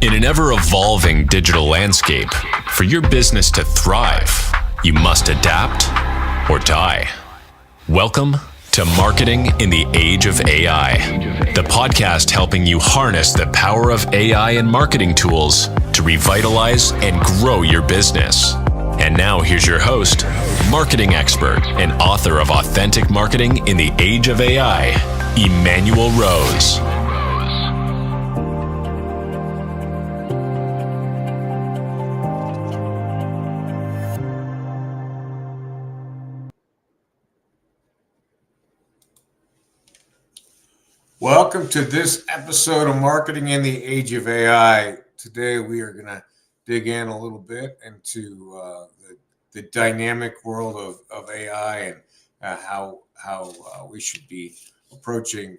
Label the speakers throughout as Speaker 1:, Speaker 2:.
Speaker 1: In an ever-evolving digital landscape, for your business to thrive, you must adapt or die. Welcome to Marketing in the Age of AI, the podcast helping you harness the power of AI and marketing tools to revitalize and grow your business. And now here's your host, marketing expert and author of Authentic Marketing in the Age of AI, Emmanuel Rose.
Speaker 2: Welcome to this episode of Marketing in the Age of AI. Today we are going to dig in a little bit into the dynamic world of AI and how we should be approaching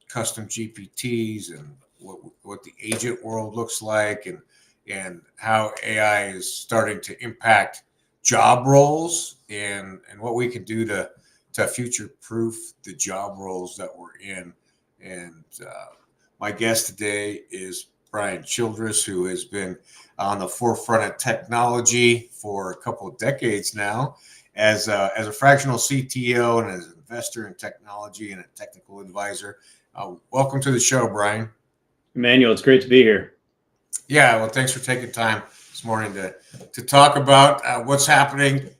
Speaker 2: custom GPTs and what the agent world looks like and how AI is starting to impact job roles and what we can do to future-proof the job roles that we're in. And my guest today is Brian Childress, who has been on the forefront of technology for a couple of decades now as a fractional CTO and as an investor in technology and a technical advisor. Welcome to the show, Brian.
Speaker 3: Emmanuel, it's great to be here.
Speaker 2: Yeah, well, thanks for taking time this morning to talk about what's happening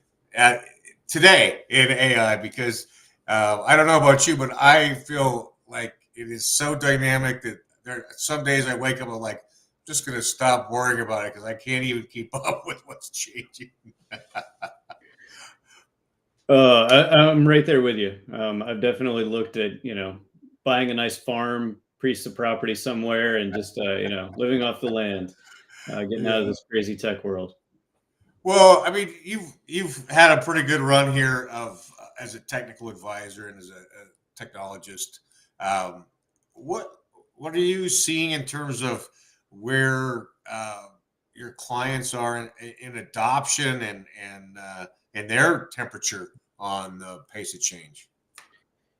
Speaker 2: today in AI, because I don't know about you, but I feel like it is so dynamic that some days I wake up and I'm like, I'm just going to stop worrying about it because I can't even keep up with what's changing.
Speaker 3: I'm right there with you. I've definitely looked at, buying a nice farm, piece of property somewhere and just, living off the land, getting out of this crazy tech world.
Speaker 2: Well, I mean, you've had a pretty good run here as a technical advisor and as a technologist. What are you seeing in terms of where your clients are in adoption and their temperature on the pace of change?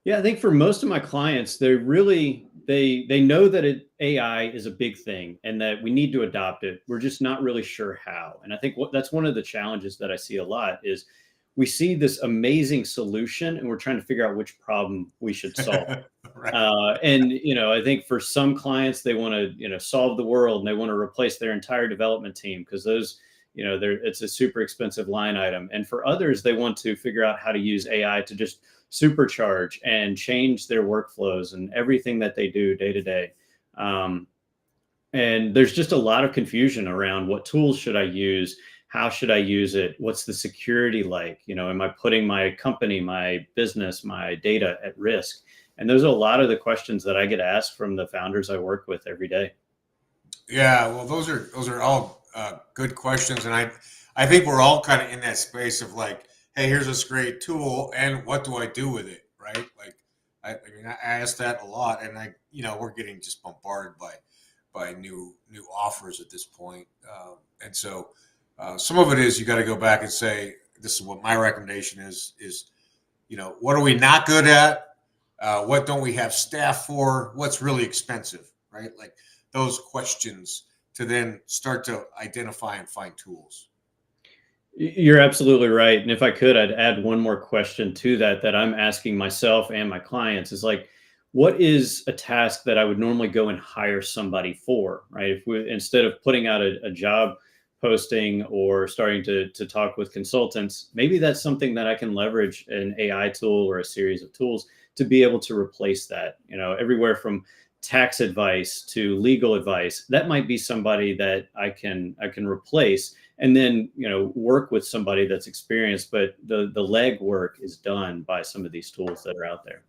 Speaker 3: Yeah, I think for most of my clients, they know that AI is a big thing and that we need to adopt it. We're just not really sure how. And I think that's one of the challenges that I see a lot is we see this amazing solution and we're trying to figure out which problem we should solve.
Speaker 2: Right.
Speaker 3: I think for some clients, they want to, solve the world and they want to replace their entire development team because those, it's a super expensive line item. And for others, they want to figure out how to use AI to just supercharge and change their workflows and everything that they do day to day. And there's just a lot of confusion around what tools should I use? How should I use it? What's the security like? Am I putting my company, my business, my data at risk? And those are a lot of the questions that I get asked from the founders I work with every day.
Speaker 2: Yeah, well, those are all good questions. And I think we're all kind of in that space of like, hey, here's this great tool, and what do I do with it, right? Like, I mean, I ask that a lot, and we're getting just bombarded by new offers at this point, and so some of it is you got to go back and say, this is what my recommendation is, what are we not good at? What don't we have staff for? What's really expensive, right? Like those questions to then start to identify and find tools.
Speaker 3: You're absolutely right. And if I could, I'd add one more question to that I'm asking myself and my clients is like, what is a task that I would normally go and hire somebody for, right? If we, instead of putting out a job posting or starting to talk with consultants, maybe that's something that I can leverage an AI tool or a series of tools to be able to replace that, everywhere from tax advice to legal advice. That might be somebody that I can replace and then, work with somebody that's experienced, but the leg work is done by some of these tools that are out there.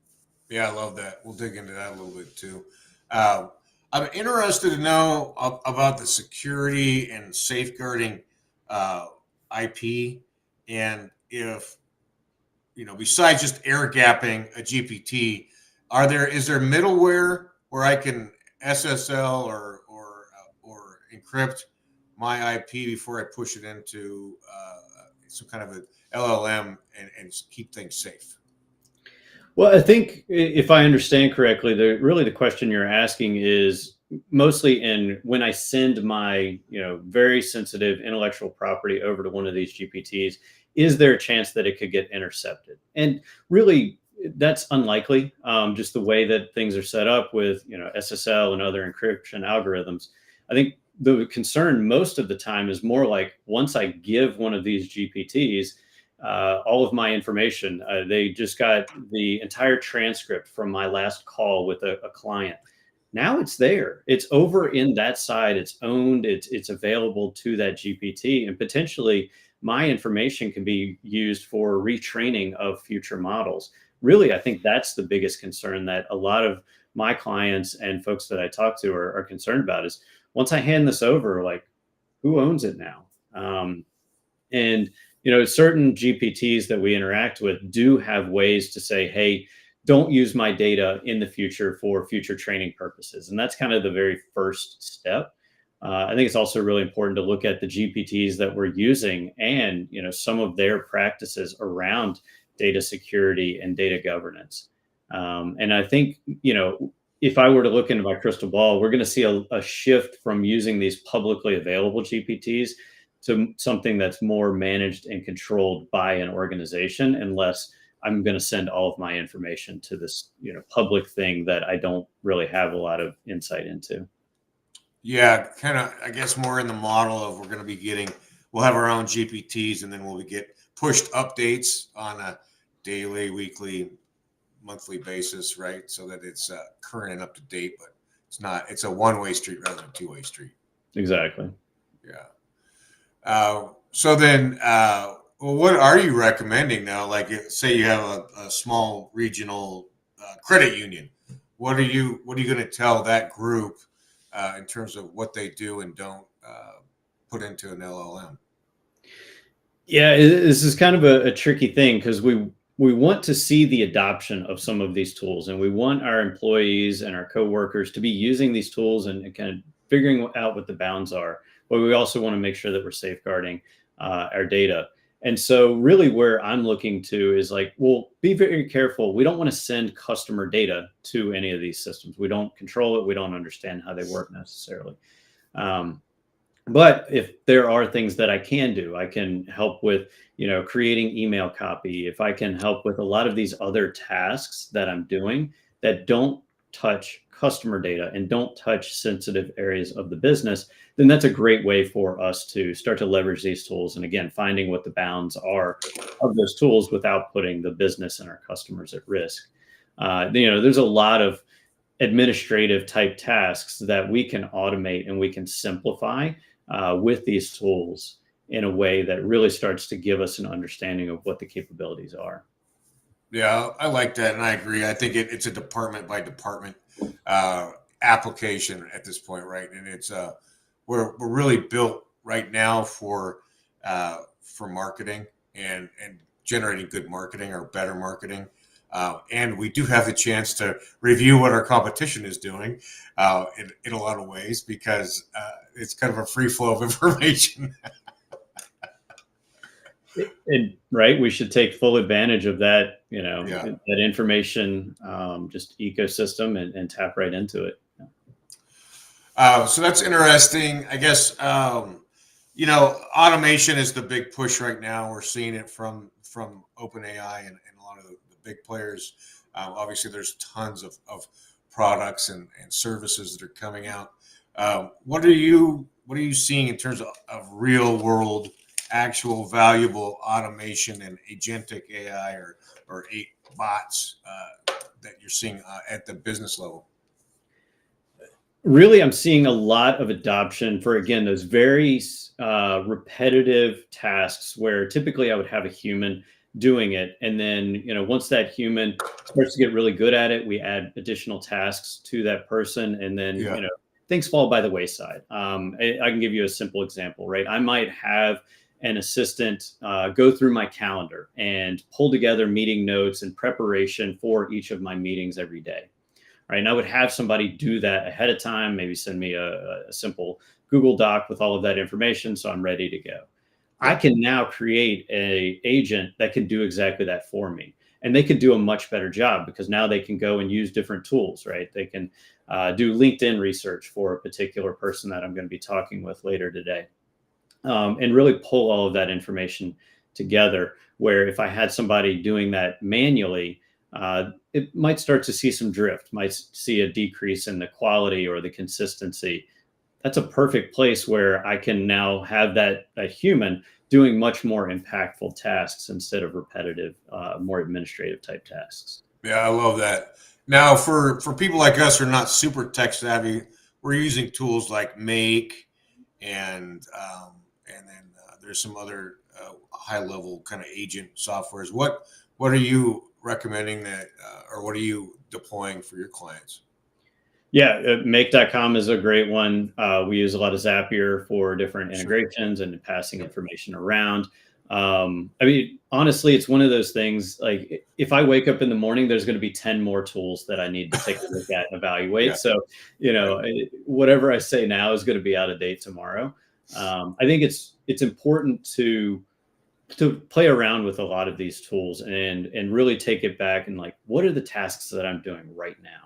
Speaker 2: Yeah, I love that. We'll dig into that a little bit too. I'm interested to know about the security and safeguarding IP, and if, besides just air gapping a GPT, is there middleware where I can SSL or encrypt my IP before I push it into some kind of a LLM and keep things safe?
Speaker 3: Well, I think if I understand correctly, the question you're asking is mostly in when I send my, very sensitive intellectual property over to one of these GPTs, is there a chance that it could get intercepted? And really, that's unlikely. Just the way that things are set up with, SSL and other encryption algorithms. I think the concern most of the time is more like once I give one of these GPTs all of my information. They just got the entire transcript from my last call with a client. Now it's there. It's over in that side. It's owned. It's available to that GPT, and potentially my information can be used for retraining of future models. Really, I think that's the biggest concern that a lot of my clients and folks that I talk to are concerned about is once I hand this over, like who owns it now? And certain GPTs that we interact with do have ways to say, hey, don't use my data in the future for future training purposes. And that's kind of the very first step. I think it's also really important to look at the GPTs that we're using and, some of their practices around data security and data governance. And I think, if I were to look into my crystal ball, we're going to see a shift from using these publicly available GPTs to something that's more managed and controlled by an organization, unless I'm going to send all of my information to this, public thing that I don't really have a lot of insight into.
Speaker 2: Yeah, kind of, I guess more in the model of we'll have our own GPTs, and then we'll get pushed updates on a daily, weekly, monthly basis, right? So that it's current and up to date, but it's a one-way street rather than a two-way street.
Speaker 3: Exactly.
Speaker 2: Yeah. So then, what are you recommending now? Like, say you have a small regional credit union. What are you going to tell that group in terms of what they do and don't put into an LLM?
Speaker 3: Yeah, this is kind of a tricky thing because we want to see the adoption of some of these tools, and we want our employees and our coworkers to be using these tools and kind of figuring out what the bounds are. But we also want to make sure that we're safeguarding our data. And so really where I'm looking to is like, well, be very careful. We don't want to send customer data to any of these systems. We don't control it. We don't understand how they work necessarily. But if there are things that I can do, I can help with, creating email copy. If I can help with a lot of these other tasks that I'm doing that don't touch customer data and don't touch sensitive areas of the business, then that's a great way for us to start to leverage these tools. And again, finding what the bounds are of those tools without putting the business and our customers at risk. There's a lot of administrative type tasks that we can automate and we can simplify with these tools in a way that really starts to give us an understanding of what the capabilities are.
Speaker 2: Yeah, I like that, and I agree. I think it's a department by department application at this point, right? And it's we're really built right now for marketing and generating good marketing or better marketing. And we do have the chance to review what our competition is doing in a lot of ways because it's kind of a free flow of information.
Speaker 3: Right, we should take full advantage of that, that information, just ecosystem and tap right into it.
Speaker 2: So that's interesting. I guess automation is the big push right now. We're seeing it from OpenAI and a lot of the big players. Obviously, there's tons of products and services that are coming out. What are you seeing in terms of real world, actual valuable automation and agentic AI or bots that you're seeing at the business level?
Speaker 3: Really, I'm seeing a lot of adoption for, again, those very repetitive tasks where typically I would have a human doing it. And then, once that human starts to get really good at it, we add additional tasks to that person. And then, things fall by the wayside. I can give you a simple example, right? I might have an assistant go through my calendar and pull together meeting notes and preparation for each of my meetings every day. Right. And I would have somebody do that ahead of time, maybe send me a simple Google Doc with all of that information. So I'm ready to go. I can now create an agent that can do exactly that for me. and they could do a much better job because now they can go and use different tools, right? They can do LinkedIn research for a particular person that I'm going to be talking with later today, and really pull all of that information together. Where if I had somebody doing that manually, it might start to see some drift, might see a decrease in the quality or the consistency. That's a perfect place where I can now have that a human doing much more impactful tasks instead of repetitive, more administrative type tasks.
Speaker 2: Yeah, I love that. Now, for people like us who are not super tech savvy, we're using tools like Make and then there's some other high level kind of agent softwares. What are you recommending that, or what are you deploying for your clients?
Speaker 3: Yeah, make.com is a great one. We use a lot of Zapier for different
Speaker 2: Sure.
Speaker 3: integrations and passing
Speaker 2: Yep.
Speaker 3: information around. I mean, honestly, it's one of those things like if I wake up in the morning, there's going to be 10 more tools that I need to take a look at and evaluate.
Speaker 2: Yeah.
Speaker 3: So,
Speaker 2: Right.
Speaker 3: whatever I say now is going to be out of date tomorrow. I think it's important to play around with a lot of these tools and really take it back and like, what are the tasks that I'm doing right now?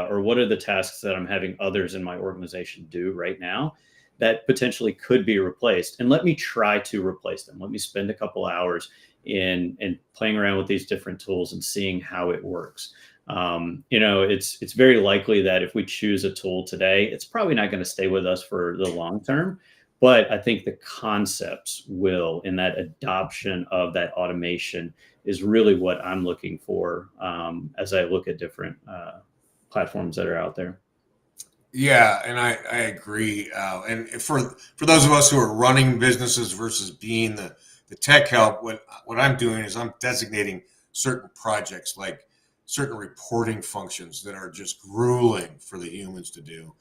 Speaker 3: Or what are the tasks that I'm having others in my organization do right now that potentially could be replaced? And let me try to replace them. Let me spend a couple hours in playing around with these different tools and seeing how it works. It's very likely that if we choose a tool today, it's probably not going to stay with us for the long term. But I think the concepts will, and that adoption of that automation is really what I'm looking for as I look at different platforms that are out there.
Speaker 2: Yeah, and I agree. And for those of us who are running businesses versus being the tech help, what I'm doing is I'm designating certain projects, like certain reporting functions that are just grueling for the humans to do,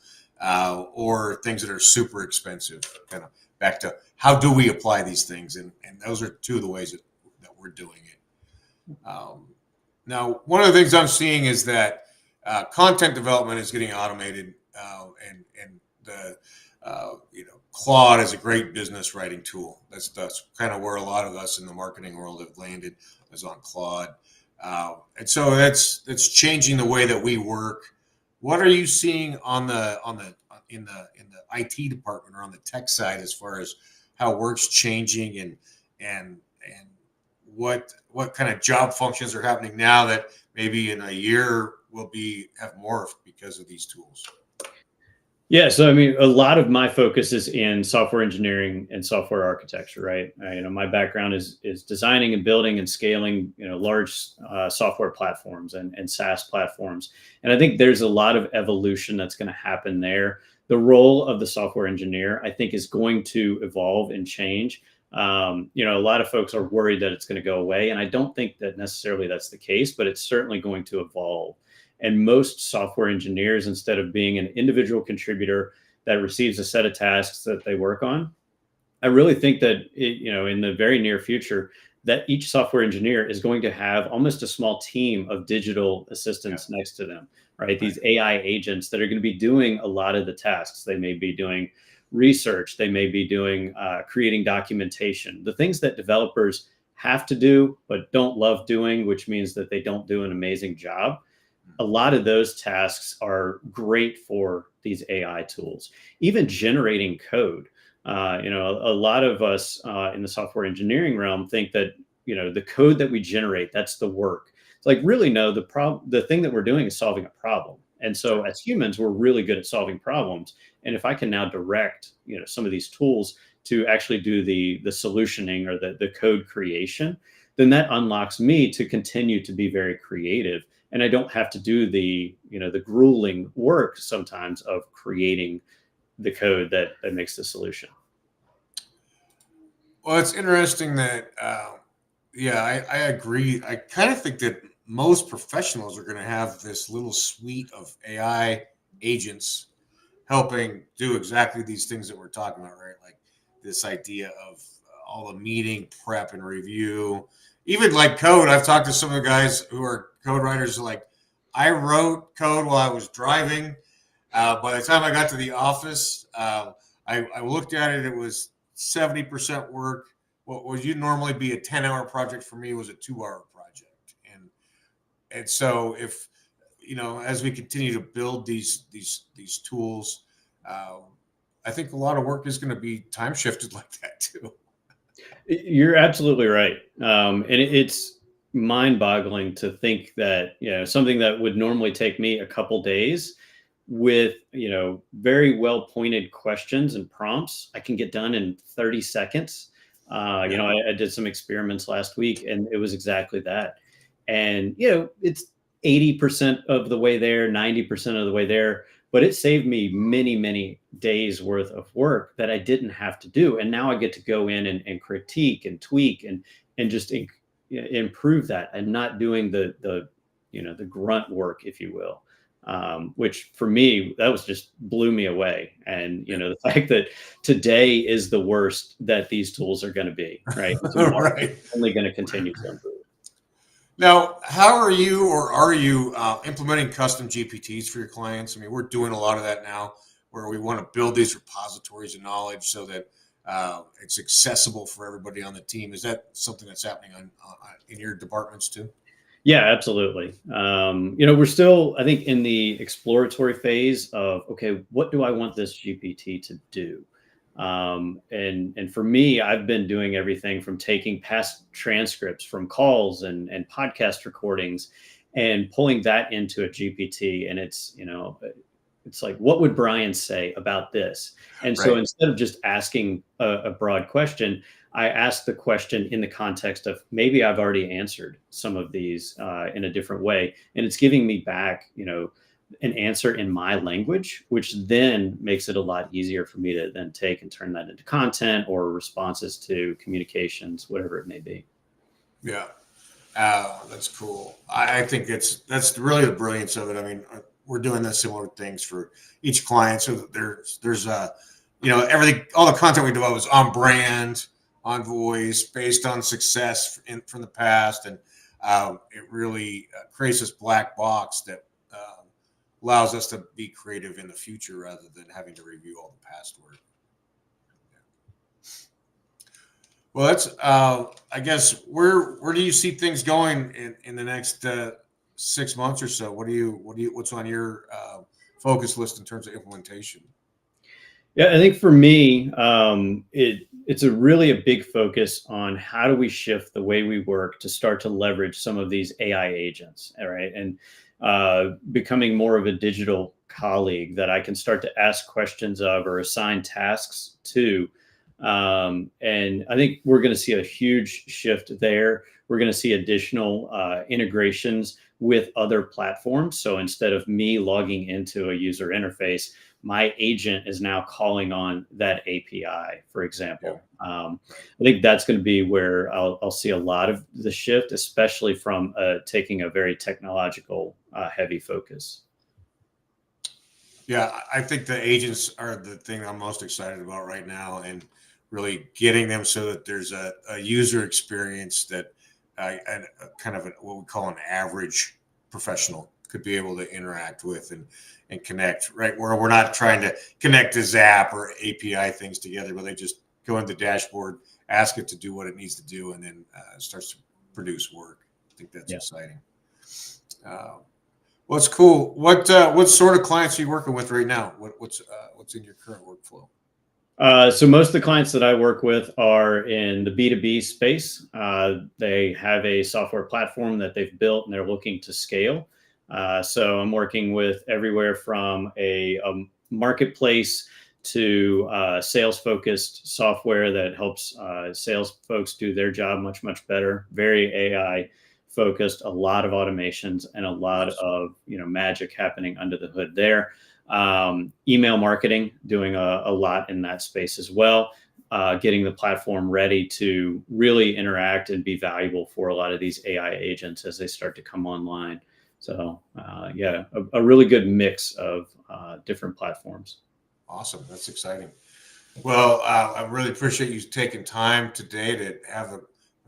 Speaker 2: or things that are super expensive. Kind of back to how do we apply these things, and those are two of the ways that we're doing it. Now, one of the things I'm seeing is that content development is getting automated, and the Claude is a great business writing tool. That's kind of where a lot of us in the marketing world have landed, is on Claude, and so that's changing the way that we work. What are you seeing in the IT department or on the tech side as far as how work's changing and what kind of job functions are happening now that maybe in a year will have morphed because of these tools?
Speaker 3: Yeah, so I mean, a lot of my focus is in software engineering and software architecture, right? My background is designing and building and scaling, large software platforms and SaaS platforms, and I think there's a lot of evolution that's going to happen there. The role of the software engineer, I think, is going to evolve and change. A lot of folks are worried that it's going to go away, and I don't think that necessarily that's the case, but it's certainly going to evolve. And most software engineers, instead of being an individual contributor that receives a set of tasks that they work on, I really think that in the very near future, that each software engineer is going to have almost a small team of digital assistants next to them, right? These AI agents that are going to be doing a lot of the tasks. They may be doing research, they may be doing creating documentation, the things that developers have to do but don't love doing, which means that they don't do an amazing job. A lot of those tasks are great for these AI tools. Even generating code. A lot of us in the software engineering realm think that the code that we generate, that's the work. It's like, really, no. The thing that we're doing is solving a problem. And so as humans, we're really good at solving problems. And if I can now direct some of these tools to actually do the solutioning or the code creation, then that unlocks me to continue to be very creative. And I don't have to do the grueling work sometimes of creating the code that makes the solution.
Speaker 2: Well, it's interesting that, I agree. I kind of think that most professionals are going to have this little suite of AI agents helping do exactly these things that we're talking about, right? Like this idea of all the meeting prep and review, even like code. I've talked to some of the guys who are code writers. Like, I wrote code while I was driving. By the time I got to the office, I looked at it. It was 70% work. What would you normally be a 10-hour project for me was a 2-hour project. And And so if, as we continue to build these tools, uh, I think a lot of work is going to be time shifted like that too.
Speaker 3: You're absolutely right. And it's mind-boggling to think that, something that would normally take me a couple days with, very well-pointed questions and prompts, I can get done in 30 seconds.
Speaker 2: Yeah.
Speaker 3: I did some experiments last week and it was exactly that. And, it's 80% of the way there, 90% of the way there, but it saved me many, many days worth of work that I didn't have to do. And now I get to go in and critique and tweak and just improve that and not doing the grunt work, if you will. Which for me, that was just blew me away. And, the fact that today is the worst that these tools are going to be, right? Tomorrow
Speaker 2: Right.
Speaker 3: it's only going to continue to improve.
Speaker 2: Now, how are you implementing custom GPTs for your clients? I mean, we're doing a lot of that now, where we want to build these repositories of knowledge so that it's accessible for everybody on the team. Is that something that's happening in your departments too?
Speaker 3: Yeah, absolutely. We're still, I think, in the exploratory phase of, okay, what do I want this GPT to do? And for me, I've been doing everything from taking past transcripts from calls and podcast recordings and pulling that into a GPT. And it's like, what would Brian say about this? And so
Speaker 2: Right.
Speaker 3: instead of just asking a broad question, I ask the question in the context of maybe I've already answered some of these in a different way. And it's giving me back, an answer in my language, which then makes it a lot easier for me to then take and turn that into content or responses to communications, whatever it may be.
Speaker 2: Yeah. That's cool. I think that's really the brilliance of it. I mean, we're doing the similar things for each client. So there's everything, all the content we develop is on brand, on voice, based on success from the past. And it really creates this black box that allows us to be creative in the future rather than having to review all the past work. Well, that's I guess where do you see things going in the next 6 months or so? What's on your focus list in terms of implementation?
Speaker 3: Yeah, I think for me, it's a big focus on how do we shift the way we work to start to leverage some of these AI agents, all right, and becoming more of a digital colleague that I can start to ask questions of or assign tasks to. And I think we're going to see a huge shift there. We're going to see additional integrations with other platforms. So instead of me logging into a user interface, my agent is now calling on that API, for example. I think that's going to be where I'll see a lot of the shift, especially from taking a very technological heavy focus.
Speaker 2: Yeah, I think the agents are the thing I'm most excited about right now, and really getting them so that there's a user experience that and kind of what we call an average professional could be able to interact with and connect, right? Where we're not trying to connect to Zap or API things together, but they just go in the dashboard, ask it to do what it needs to do, and then it starts to produce work. I think that's exciting. Well, it's cool. What sort of clients are you working with right now? What's in your current workflow?
Speaker 3: So most of the clients that I work with are in the B2B space. They have a software platform that they've built and they're looking to scale. So I'm working with everywhere from a marketplace to sales-focused software that helps sales folks do their job much, much better. Very AI focused, a lot of automations and a lot of magic happening under the hood there. Email marketing, doing a lot in that space as well. Getting the platform ready to really interact and be valuable for a lot of these AI agents as they start to come online. So a really good mix of different platforms.
Speaker 2: Awesome. That's exciting. Well, I really appreciate you taking time today to have a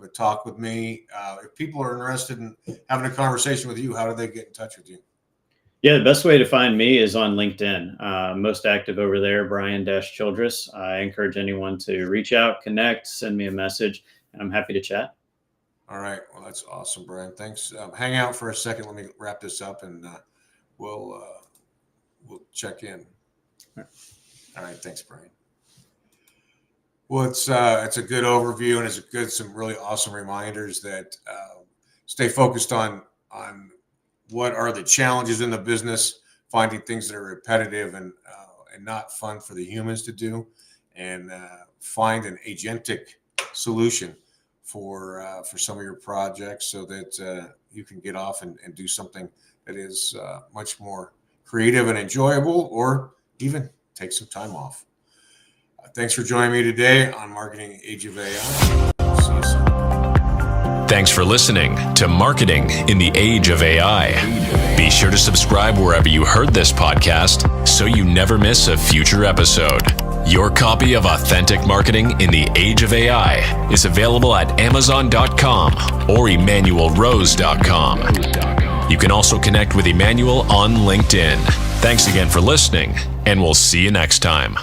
Speaker 2: talk with me. If people are interested in having a conversation with you, how do they get in touch with you?
Speaker 3: Yeah, the best way to find me is on LinkedIn. Most active over there, Brian-Childress. I encourage anyone to reach out, connect, send me a message, and I'm happy to chat.
Speaker 2: All right. Well, that's awesome, Brian. Thanks. Hang out for a second. Let me wrap this up, and we'll check in. All right. Thanks, Brian. Well, it's a good overview, and it's some really awesome reminders that stay focused on what are the challenges in the business, finding things that are repetitive and not fun for the humans to do, and find an agentic solution for some of your projects so that you can get off and do something that is much more creative and enjoyable, or even take some time off. Thanks for joining me today on Marketing Age of AI. See you soon.
Speaker 1: Thanks for listening to Marketing in the Age of AI. Be sure to subscribe wherever you heard this podcast so you never miss a future episode. Your copy of Authentic Marketing in the Age of AI is available at Amazon.com or EmmanuelRose.com. You can also connect with Emmanuel on LinkedIn. Thanks again for listening, and we'll see you next time.